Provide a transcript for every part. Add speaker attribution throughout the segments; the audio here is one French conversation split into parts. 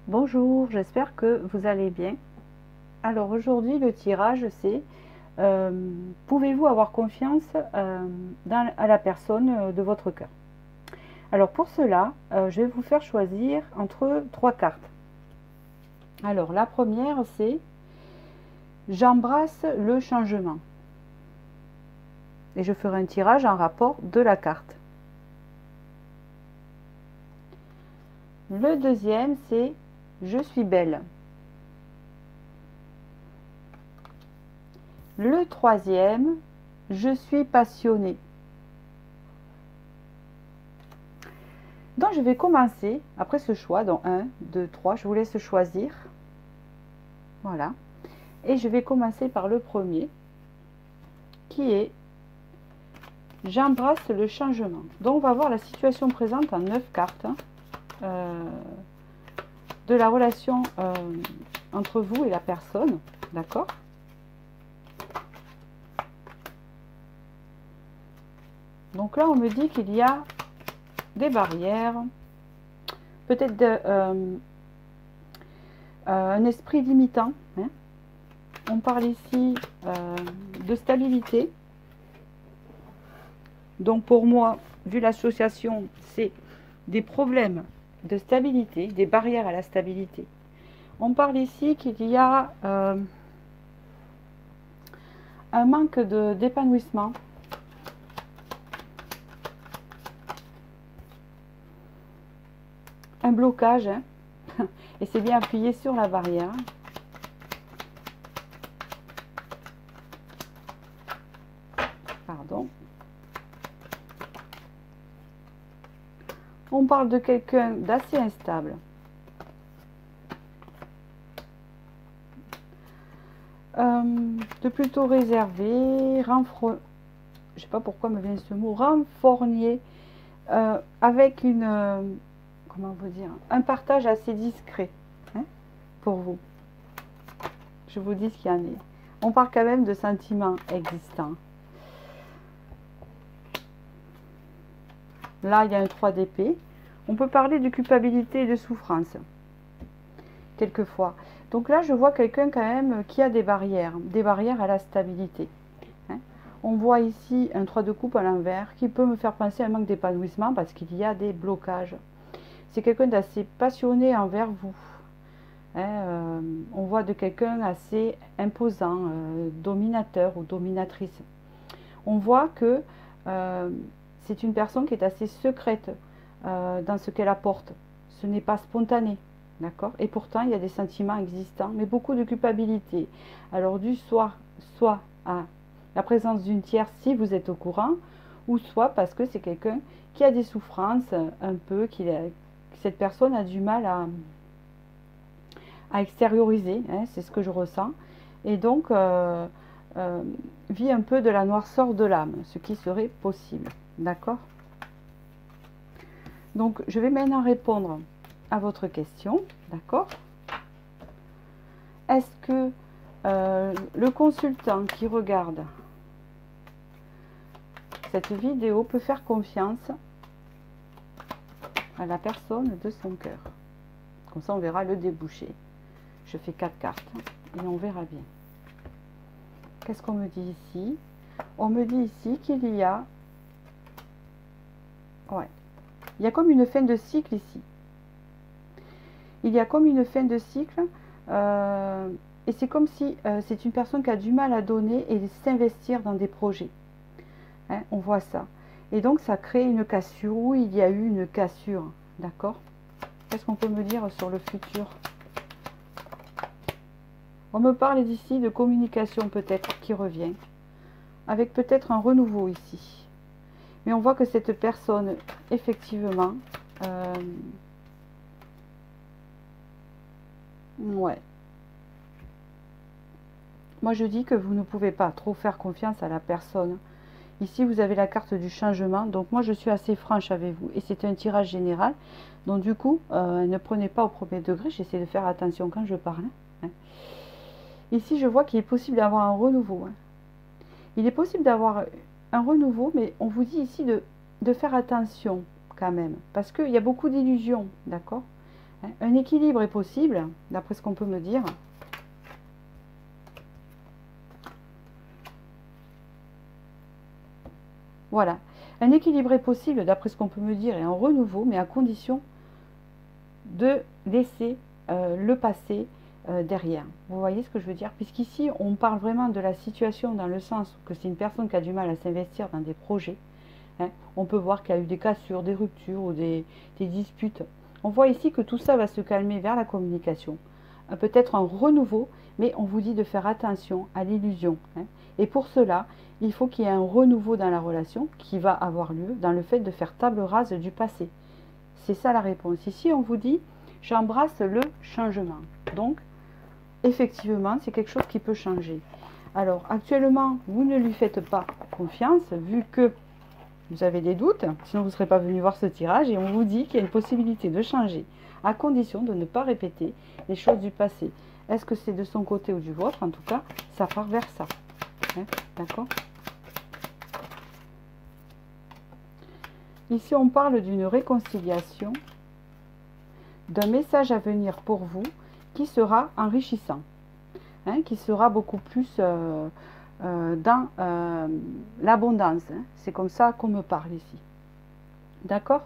Speaker 1: Bonjour, j'espère que vous allez bien. Alors aujourd'hui le tirage c'est pouvez-vous avoir confiance à la personne de votre cœur. Alors pour cela, je vais vous faire choisir entre trois cartes. Alors la première c'est j'embrasse le changement. Et je ferai un tirage en rapport de la carte. Le deuxième c'est je suis belle. Le troisième, je suis passionnée. Donc je vais commencer après ce choix, donc 1, 2, 3, je vous laisse choisir. Voilà. Et je vais commencer par le premier, qui est j'embrasse le changement. Donc on va voir la situation présente en 9 cartes de la relation entre vous et la personne, d'accord ? Donc là, on me dit qu'il y a des barrières, peut-être un esprit limitant. Hein. On parle ici de stabilité. Donc pour moi, vu l'association, c'est des problèmes de stabilité, des barrières à la stabilité. On parle ici qu'il y a un manque d'épanouissement. Un blocage, hein, et c'est bien appuyé sur la barrière. Pardon. On parle de quelqu'un d'assez instable. De plutôt réservé, je sais pas pourquoi me vient ce mot, renfornier, avec une... comment vous dire, un partage assez discret hein, pour vous. Je vous dis ce qu'il y en est. On parle quand même de sentiments existants. Là, il y a un 3 d'épée. On peut parler de culpabilité et de souffrance, quelquefois. Donc là, je vois quelqu'un quand même qui a des barrières à la stabilité. Hein. On voit ici un 3 de coupe à l'envers qui peut me faire penser à un manque d'épanouissement parce qu'il y a des blocages. C'est quelqu'un d'assez passionné envers vous. Hein, on voit de quelqu'un assez imposant, dominateur ou dominatrice. On voit que c'est une personne qui est assez secrète dans ce qu'elle apporte. Ce n'est pas spontané, d'accord ? Et pourtant, il y a des sentiments existants, mais beaucoup de culpabilité. Alors, soit à la présence d'une tierce si vous êtes au courant, ou soit parce que c'est quelqu'un qui a des souffrances un peu, cette personne a du mal à extérioriser, hein, c'est ce que je ressens, et donc vit un peu de la noirceur de l'âme, ce qui serait possible, d'accord ? Donc je vais maintenant répondre à votre question, d'accord ? Est-ce que le consultant qui regarde cette vidéo peut faire confiance à la personne de son cœur? Comme ça, on verra le débouché. Je fais 4 cartes et on verra bien. Qu'est-ce qu'on me dit ici? On me dit ici qu'il y a... Ouais. Il y a comme une fin de cycle ici. Il y a comme une fin de cycle. Et c'est comme si c'est une personne qui a du mal à donner et s'investir dans des projets. Hein, on voit ça. Et donc, ça crée une cassure. Où il y a eu une cassure. D'accord? Qu'est-ce qu'on peut me dire sur le futur? On me parle d'ici de communication peut-être qui revient. Avec peut-être un renouveau ici. Mais on voit que cette personne, effectivement... ouais. Moi, je dis que vous ne pouvez pas trop faire confiance à la personne. Ici, vous avez la carte du changement. Donc, moi, je suis assez franche avec vous. Et c'est un tirage général. Donc, du coup, ne prenez pas au premier degré. J'essaie de faire attention quand je parle. Hein. Ici, je vois qu'il est possible d'avoir un renouveau. Hein. Il est possible d'avoir un renouveau, mais on vous dit ici de faire attention quand même. Parce qu'il y a beaucoup d'illusions, d'accord ? Hein. Un équilibre est possible, d'après ce qu'on peut me dire. Voilà. Un équilibre est possible, d'après ce qu'on peut me dire, et un renouveau, mais à condition de laisser le passé derrière. Vous voyez ce que je veux dire? Puisqu'ici, on parle vraiment de la situation dans le sens que c'est une personne qui a du mal à s'investir dans des projets. Hein. On peut voir qu'il y a eu des cassures, des ruptures ou des disputes. On voit ici que tout ça va se calmer vers la communication. Peut-être un renouveau, mais on vous dit de faire attention à l'illusion. Hein. Et pour cela, il faut qu'il y ait un renouveau dans la relation qui va avoir lieu dans le fait de faire table rase du passé. C'est ça la réponse. Ici, on vous dit, j'embrasse le changement. Donc, effectivement, c'est quelque chose qui peut changer. Alors, actuellement, vous ne lui faites pas confiance, vu que vous avez des doutes, sinon vous ne serez pas venu voir ce tirage, et on vous dit qu'il y a une possibilité de changer, à condition de ne pas répéter les choses du passé. Est-ce que c'est de son côté ou du vôtre? En tout cas, ça part vers ça. Hein, d'accord? Ici, on parle d'une réconciliation, d'un message à venir pour vous qui sera enrichissant, hein, qui sera beaucoup plus dans l'abondance. Hein. C'est comme ça qu'on me parle ici. D'accord?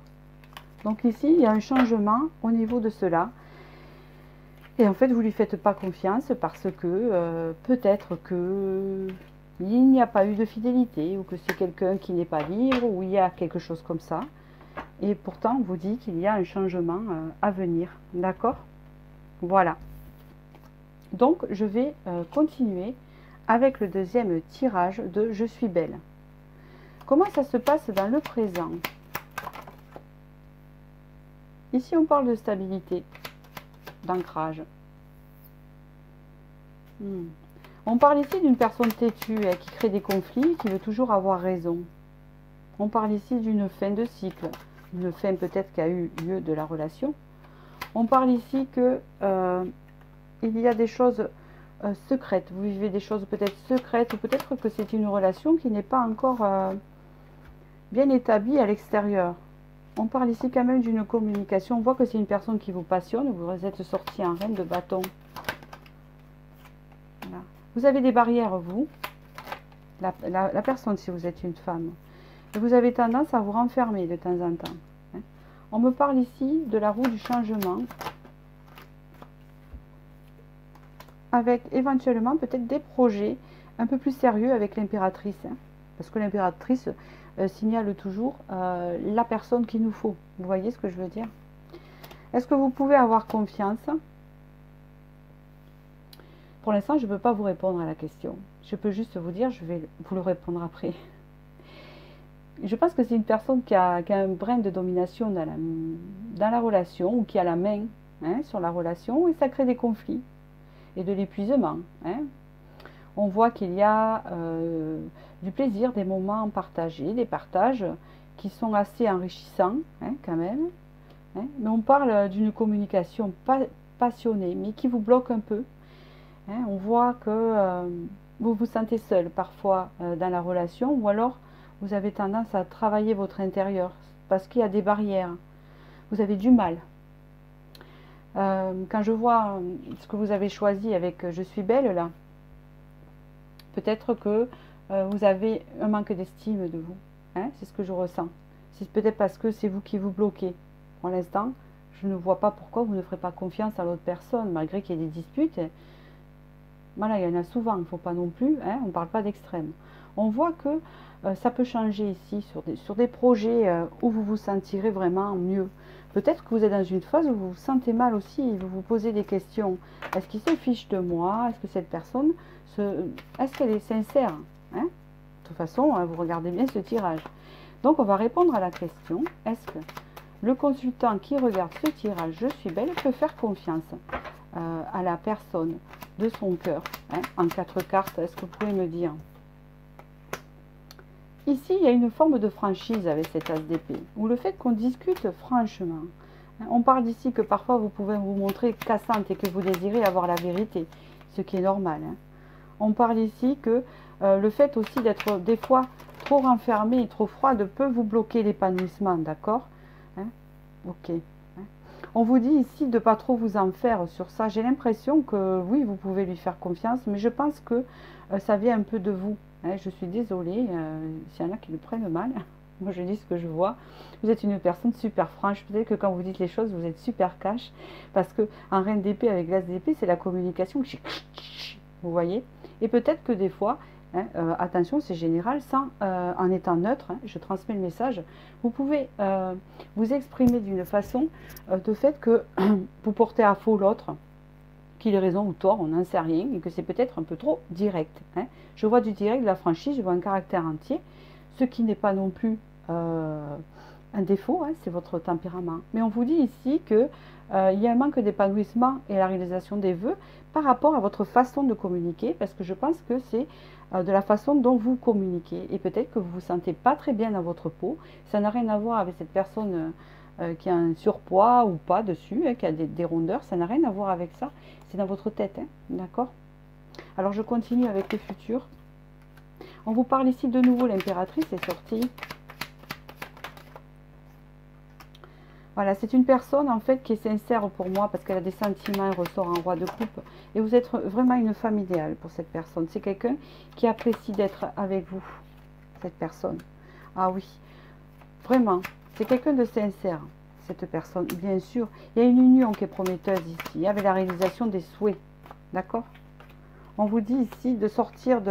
Speaker 1: Donc ici, il y a un changement au niveau de cela. Et en fait, vous ne lui faites pas confiance parce que peut-être que il n'y a pas eu de fidélité ou que c'est quelqu'un qui n'est pas libre ou il y a quelque chose comme ça. Et pourtant, on vous dit qu'il y a un changement à venir. D'accord? Voilà. Donc, je vais continuer avec le deuxième tirage de Je suis belle. Comment ça se passe dans le présent? Ici, on parle de stabilité, d'ancrage. On parle ici d'une personne têtue qui crée des conflits, qui veut toujours avoir raison. On parle ici d'une fin de cycle, une fin peut-être qui a eu lieu de la relation. On parle ici que il y a des choses secrètes. Vous vivez des choses peut-être secrètes, ou peut-être que c'est une relation qui n'est pas encore bien établie à l'extérieur. On parle ici quand même d'une communication. On voit que c'est une personne qui vous passionne. Vous êtes sorti en reine de bâton. Voilà. Vous avez des barrières, vous. La personne, si vous êtes une femme. Et vous avez tendance à vous renfermer de temps en temps. Hein. On me parle ici de la roue du changement. Avec éventuellement peut-être des projets un peu plus sérieux avec l'impératrice. Hein. Parce que l'impératrice signale toujours la personne qu'il nous faut. Vous voyez ce que je veux dire? Est-ce que vous pouvez avoir confiance? Pour l'instant, je ne peux pas vous répondre à la question. Je peux juste vous dire, je vais vous le répondre après. Je pense que c'est une personne qui a un brin de domination dans la relation, ou qui a la main sur la relation, et ça crée des conflits et de l'épuisement. Hein. On voit qu'il y a du plaisir, des moments partagés, des partages qui sont assez enrichissants, hein, quand même. Hein. Mais on parle d'une communication passionnée, mais qui vous bloque un peu. Hein. On voit que vous vous sentez seul parfois dans la relation, ou alors vous avez tendance à travailler votre intérieur parce qu'il y a des barrières. Vous avez du mal. Quand je vois ce que vous avez choisi avec Je suis belle, là, peut-être que vous avez un manque d'estime de vous. Hein, c'est ce que je ressens. C'est peut-être parce que c'est vous qui vous bloquez. Pour l'instant, je ne vois pas pourquoi vous ne ferez pas confiance à l'autre personne, malgré qu'il y ait des disputes. Voilà, il y en a souvent, il ne faut pas non plus, hein, on ne parle pas d'extrême. On voit que ça peut changer ici sur des projets où vous vous sentirez vraiment mieux. Peut-être que vous êtes dans une phase où vous vous sentez mal aussi, vous vous posez des questions. Est-ce qu'il se fiche de moi? Est-ce que cette personne, est-ce qu'elle est sincère? Hein? De toute façon, vous regardez bien ce tirage. Donc, on va répondre à la question. Est-ce que le consultant qui regarde ce tirage, Je suis belle, peut faire confiance à la personne de son cœur, hein, en 4 cartes? Est-ce que vous pouvez me dire? Ici, il y a une forme de franchise avec cet as d'épée, ou le fait qu'on discute franchement. On parle d'ici que parfois vous pouvez vous montrer cassante et que vous désirez avoir la vérité, ce qui est normal. Hein. On parle ici que le fait aussi d'être des fois trop renfermé et trop froide peut vous bloquer l'épanouissement, d'accord? Hein. Ok. Hein. On vous dit ici de ne pas trop vous en faire sur ça. J'ai l'impression que oui, vous pouvez lui faire confiance, mais je pense que ça vient un peu de vous. Hein. Je suis désolée s'il y en a qui le prennent mal. Moi, je dis ce que je vois. Vous êtes une personne super franche. Peut-être que quand vous dites les choses, vous êtes super cash. Parce que en reine d'épée avec l'as d'épée, c'est la communication. Vous voyez? Et peut-être que des fois, hein, attention, c'est général, sans, en étant neutre, hein, je transmets le message, vous pouvez vous exprimer d'une façon de fait que vous portez à faux l'autre, qu'il ait raison ou tort, on n'en sait rien, et que c'est peut-être un peu trop direct. Hein. Je vois du direct, de la franchise, je vois un caractère entier, ce qui n'est pas non plus un défaut, hein, c'est votre tempérament. Mais on vous dit ici que il y a un manque d'épanouissement et la réalisation des vœux par rapport à votre façon de communiquer, parce que je pense que c'est de la façon dont vous communiquez. Et peut-être que vous ne vous sentez pas très bien dans votre peau. Ça n'a rien à voir avec cette personne qui a un surpoids ou pas dessus, hein, qui a des rondeurs. Ça n'a rien à voir avec ça. C'est dans votre tête, hein, d'accord? Alors je continue avec le futur. On vous parle ici de nouveau, l'impératrice est sortie. Voilà, c'est une personne en fait qui est sincère pour moi parce qu'elle a des sentiments, elle ressort en roi de coupe. Et vous êtes vraiment une femme idéale pour cette personne. C'est quelqu'un qui apprécie d'être avec vous, cette personne. Ah oui, vraiment, c'est quelqu'un de sincère, cette personne. Bien sûr, il y a une union qui est prometteuse ici, avec la réalisation des souhaits. D'accord? On vous dit ici de sortir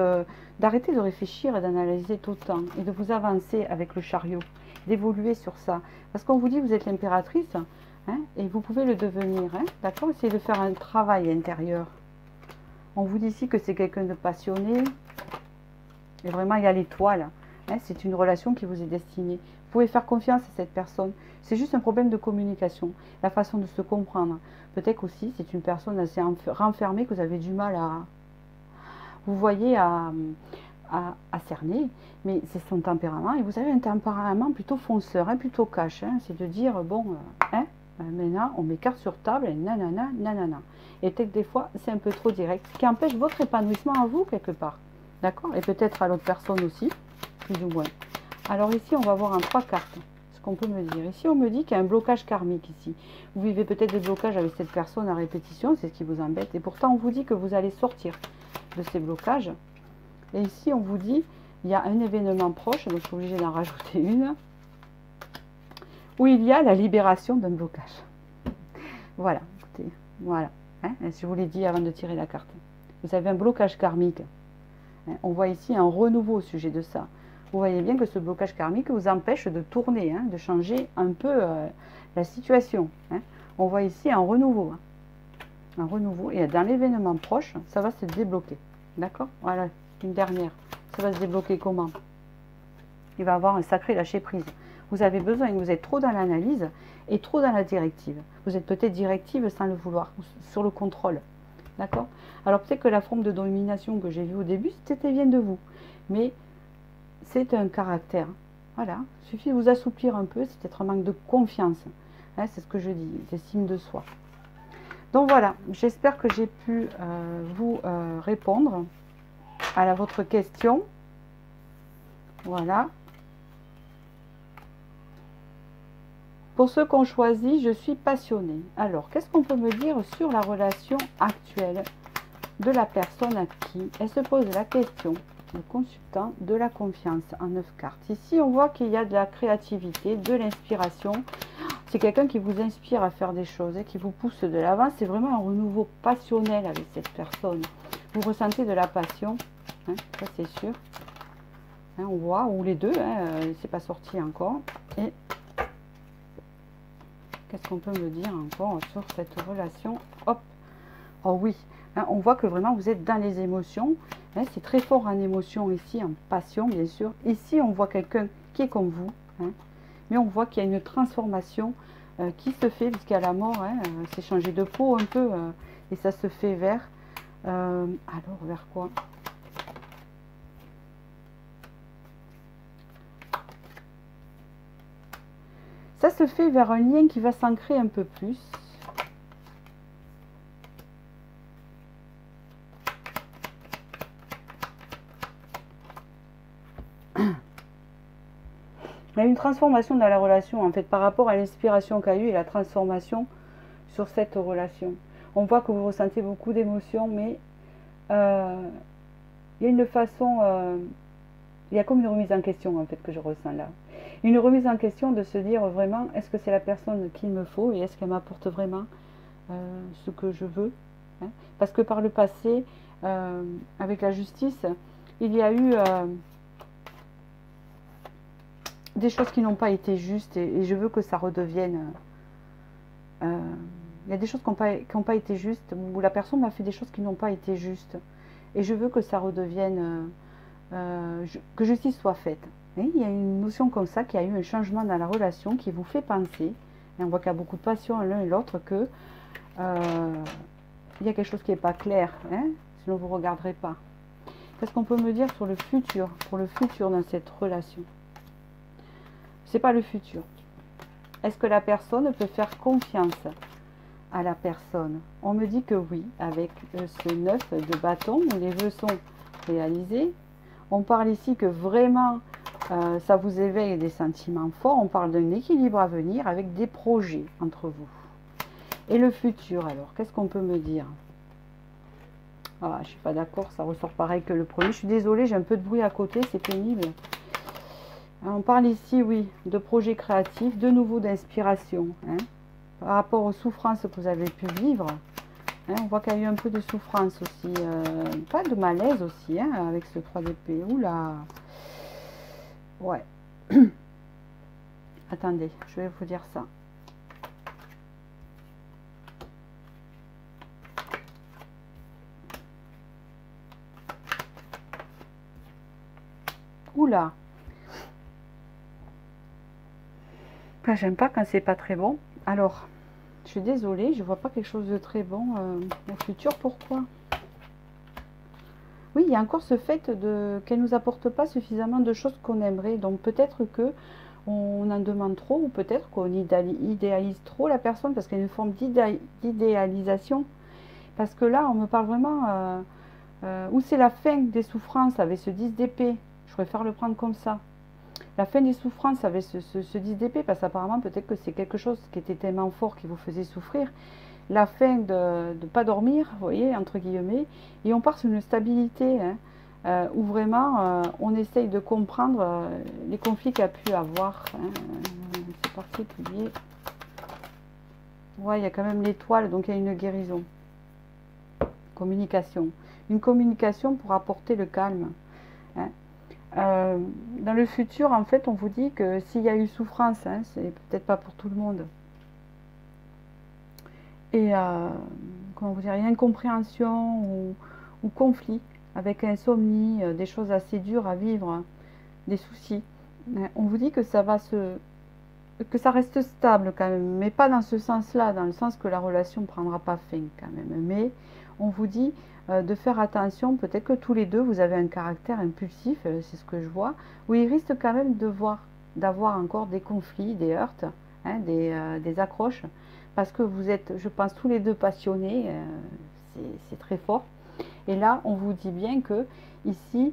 Speaker 1: d'arrêter de réfléchir et d'analyser tout le temps et de vous avancer avec le chariot, d'évoluer sur ça. Parce qu'on vous dit que vous êtes l'impératrice hein, et vous pouvez le devenir. Hein, d'accord? Essayez de faire un travail intérieur. On vous dit ici que c'est quelqu'un de passionné et vraiment il y a l'étoile. Hein, c'est une relation qui vous est destinée. Vous pouvez faire confiance à cette personne. C'est juste un problème de communication, la façon de se comprendre. Peut-être aussi c'est une personne assez renfermée que vous avez du mal à... Vous voyez à cerner, mais c'est son tempérament. Et vous avez un tempérament plutôt fonceur, hein, plutôt cash. Hein, c'est de dire, bon, maintenant, on met carte sur table, et nanana, nanana. Et peut-être des fois, c'est un peu trop direct, ce qui empêche votre épanouissement à vous, quelque part. D'accord? Et peut-être à l'autre personne aussi, plus ou moins. Alors ici, on va voir en 3 cartes ce qu'on peut me dire. Ici, on me dit qu'il y a un blocage karmique ici. Vous vivez peut-être des blocages avec cette personne à répétition, c'est ce qui vous embête. Et pourtant, on vous dit que vous allez sortir de ces blocages. Et ici, on vous dit, il y a un événement proche, donc je suis obligée d'en rajouter une, où il y a la libération d'un blocage. Voilà, écoutez, voilà. Hein, je vous l'ai dit avant de tirer la carte. Vous avez un blocage karmique. Hein, on voit ici un renouveau au sujet de ça. Vous voyez bien que ce blocage karmique vous empêche de tourner, hein, de changer un peu la situation. Hein. On voit ici un renouveau. Hein. Un renouveau. Et dans l'événement proche, ça va se débloquer. D'accord? Voilà, une dernière. Ça va se débloquer comment? Il va y avoir un sacré lâcher-prise. Vous avez besoin, vous êtes trop dans l'analyse et trop dans la directive. Vous êtes peut-être directive sans le vouloir, sur le contrôle. D'accord? Alors peut-être que la forme de domination que j'ai vue au début, c'était bien de vous. Mais c'est un caractère. Voilà. Il suffit de vous assouplir un peu, c'est peut-être un manque de confiance. Hein, c'est ce que je dis, d'estime de soi. Donc voilà, j'espère que j'ai pu vous répondre à votre question. Voilà. Pour ceux qu'on choisit, je suis passionnée. Alors, qu'est-ce qu'on peut me dire sur la relation actuelle de la personne à qui elle se pose la question, le consultant, de la confiance en 9 cartes. Ici, on voit qu'il y a de la créativité, de l'inspiration. C'est quelqu'un qui vous inspire à faire des choses et qui vous pousse de l'avant. C'est vraiment un renouveau passionnel avec cette personne. Vous ressentez de la passion, hein, ça c'est sûr. Hein, on voit, ou les deux, hein, c'est pas sorti encore. Et qu'est-ce qu'on peut me dire encore sur cette relation? Hop, oh oui, hein, on voit que vraiment vous êtes dans les émotions. Hein, c'est très fort en émotion ici, en passion bien sûr. Ici, on voit quelqu'un qui est comme vous. Hein, mais on voit qu'il y a une transformation qui se fait jusqu'à la mort. Hein, c'est changer de peau un peu et ça se fait vers... alors, vers quoi? Ça se fait vers un lien qui va s'ancrer un peu plus. Il y a une transformation dans la relation, en fait, par rapport à l'inspiration qu'a eu et la transformation sur cette relation. On voit que vous ressentez beaucoup d'émotions, mais il y a une façon, il y a comme une remise en question en fait que je ressens là. Une remise en question de se dire vraiment, est-ce que c'est la personne qu'il me faut et est-ce qu'elle m'apporte vraiment ce que je veux, hein? Parce que par le passé, avec la justice, il y a eu des choses qui n'ont pas été justes et je veux que ça redevienne. Il y a des choses qui n'ont pas été justes, où la personne m'a fait des choses qui n'ont pas été justes. Et je veux que ça redevienne, que justice soit faite. Et il y a une notion comme ça, qu'il y a eu un changement dans la relation qui vous fait penser, et on voit qu'il y a beaucoup de passion l'un et l'autre, que il y a quelque chose qui n'est pas clair, hein, sinon vous ne regarderez pas. Qu'est-ce qu'on peut me dire sur le futur, pour le futur dans cette relation? C'est pas le futur. Est-ce que la personne peut faire confiance à la personne? On me dit que oui, avec ce 9 de bâton, où les vœux sont réalisés. On parle ici que vraiment, ça vous éveille des sentiments forts. On parle d'un équilibre à venir avec des projets entre vous. Et le futur, alors, qu'est-ce qu'on peut me dire? Ah, je ne suis pas d'accord, ça ressort pareil que le premier. Je suis désolée, j'ai un peu de bruit à côté, c'est pénible. On parle ici, oui, de projets créatifs, de nouveau d'inspiration, hein, par rapport aux souffrances que vous avez pu vivre. Hein, on voit qu'il y a eu un peu de souffrance aussi, pas de malaise aussi, hein, avec ce 3 d'épée. Oula, ouais. Attendez, je vais vous dire ça. Oula. J'aime pas quand c'est pas très bon. Alors, je suis désolée, je vois pas quelque chose de très bon au futur. Pourquoi? Oui, il y a encore ce fait qu'elle nous apporte pas suffisamment de choses qu'on aimerait. Donc peut-être que on en demande trop, ou peut-être qu'on idéalise trop la personne parce qu'il y a une forme d'idéalisation. Parce que là, on me parle vraiment où c'est la fin des souffrances avec ce 10 d'épée. Je préfère le prendre comme ça. La fin des souffrances avec ce 10 d'épée, parce qu'apparemment peut-être que c'est quelque chose qui était tellement fort qui vous faisait souffrir. La fin de ne pas dormir, vous voyez, entre guillemets, et on part sur une stabilité, hein, où vraiment on essaye de comprendre les conflits qu'il y a pu avoir. Hein. C'est particulier. Ouais, il y a quand même l'étoile, donc il y a une guérison. Communication. Une communication pour apporter le calme. Hein. Dans le futur, en fait, on vous dit que s'il y a eu souffrance, hein, c'est peut-être pas pour tout le monde. Et comment vous dire, il y a incompréhension ou conflit avec insomnie, des choses assez dures à vivre, hein, des soucis. On vous dit que ça va que ça reste stable quand même, mais pas dans ce sens-là, dans le sens que la relation ne prendra pas fin quand même. Mais on vous dit de faire attention, peut-être que tous les deux vous avez un caractère impulsif, c'est ce que je vois, où il risque quand même d'avoir encore des conflits, des heurts, hein, des accroches, parce que vous êtes, je pense, tous les deux passionnés, c'est très fort. Et là, on vous dit bien que ici,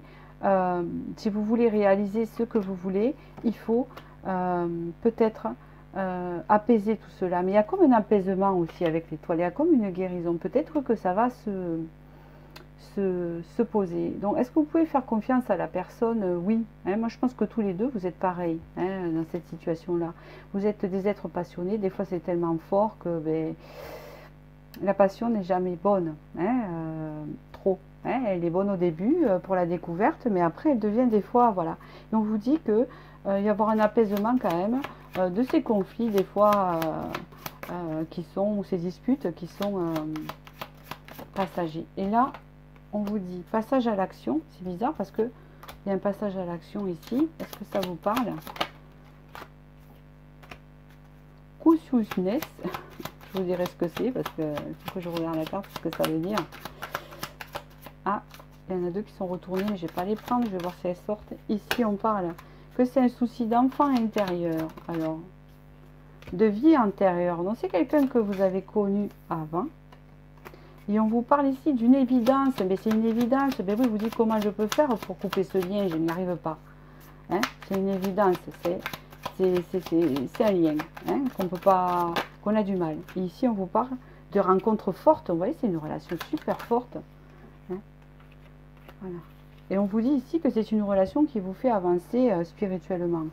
Speaker 1: si vous voulez réaliser ce que vous voulez, il faut peut-être apaiser tout cela. Mais il y a comme un apaisement aussi avec l'étoile, il y a comme une guérison. Peut-être que ça va se poser. Donc, est-ce que vous pouvez faire confiance à la personne? Oui. Hein, moi, je pense que tous les deux, vous êtes pareils, hein, dans cette situation-là. Vous êtes des êtres passionnés. Des fois, c'est tellement fort que ben, la passion n'est jamais bonne. Hein, trop. Hein, elle est bonne au début pour la découverte, mais après, elle devient des fois, voilà. Et on vous dit que il y avoir un apaisement quand même de ces conflits, des fois, qui sont, ou ces disputes qui sont passagers. Et là, on vous dit passage à l'action. C'est bizarre parce que il y a un passage à l'action ici. Est-ce que ça vous parle? Kususnes. Je vous dirai ce que c'est parce que il faut que je regarde la carte, ce que ça veut dire. Ah, il y en a deux qui sont retournés, mais je vais pas les prendre. Je vais voir si elles sortent. Ici, on parle que c'est un souci d'enfant intérieur. Alors, de vie antérieure. Donc, c'est quelqu'un que vous avez connu avant. Et on vous parle ici d'une évidence, mais c'est une évidence. Ben oui, vous dites comment je peux faire pour couper ce lien, je n'y arrive pas. Hein, c'est une évidence. c'est un lien hein, qu'on peut pas, qu'on a du mal. Et ici, on vous parle de rencontres fortes. Vous voyez, c'est une relation super forte. Hein. Voilà. Et on vous dit ici que c'est une relation qui vous fait avancer spirituellement.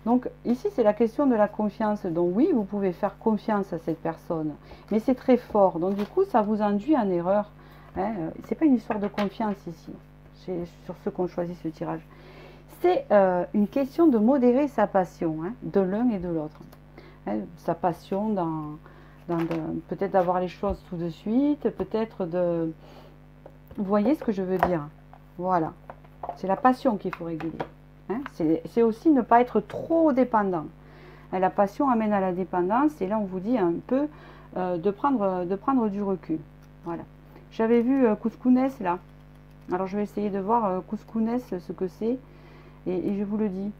Speaker 1: Donc ici, c'est la question de la confiance. Donc oui, vous pouvez faire confiance à cette personne. Mais c'est très fort. Donc du coup, ça vous induit en erreur. Hein. C'est pas une histoire de confiance ici. C'est sur ceux qui ont choisi ce tirage. C'est une question de modérer sa passion, hein, de l'un et de l'autre. Hein, sa passion peut-être d'avoir les choses tout de suite, peut-être de... Vous voyez ce que je veux dire? Voilà. C'est la passion qu'il faut réguler. Hein. C'est aussi ne pas être trop dépendant. Hein, la passion amène à la dépendance et là on vous dit un peu de prendre du recul. Voilà. J'avais vu Couscounès là. Alors je vais essayer de voir Couscounès ce que c'est. Et je vous le dis.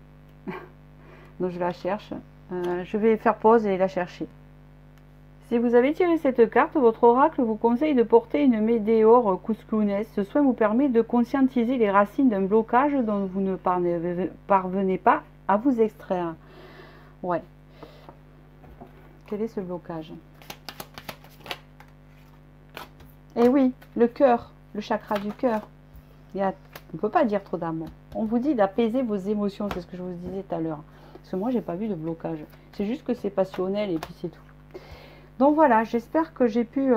Speaker 1: Donc je la cherche. Je vais faire pause et la chercher. Si vous avez tiré cette carte, votre oracle vous conseille de porter une météore Couscounès. Ce soin vous permet de conscientiser les racines d'un blocage dont vous ne parvenez pas à vous extraire. Ouais. Quel est ce blocage? Eh oui, le cœur, le chakra du cœur. On ne peut pas dire trop d'amour. On vous dit d'apaiser vos émotions, c'est ce que je vous disais tout à l'heure. Parce que moi, j'ai pas vu de blocage. C'est juste que c'est passionnel et puis c'est tout. Donc voilà, j'espère que j'ai pu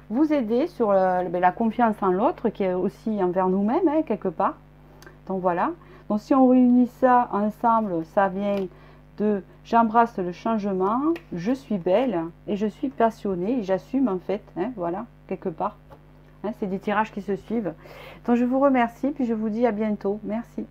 Speaker 1: vous aider sur la confiance en l'autre, qui est aussi envers nous-mêmes, hein, quelque part. Donc voilà. Donc si on réunit ça ensemble, ça vient de j'embrasse le changement, je suis belle et je suis passionnée et j'assume en fait, hein, voilà, quelque part. Hein, c'est des tirages qui se suivent. Donc je vous remercie, puis je vous dis à bientôt. Merci.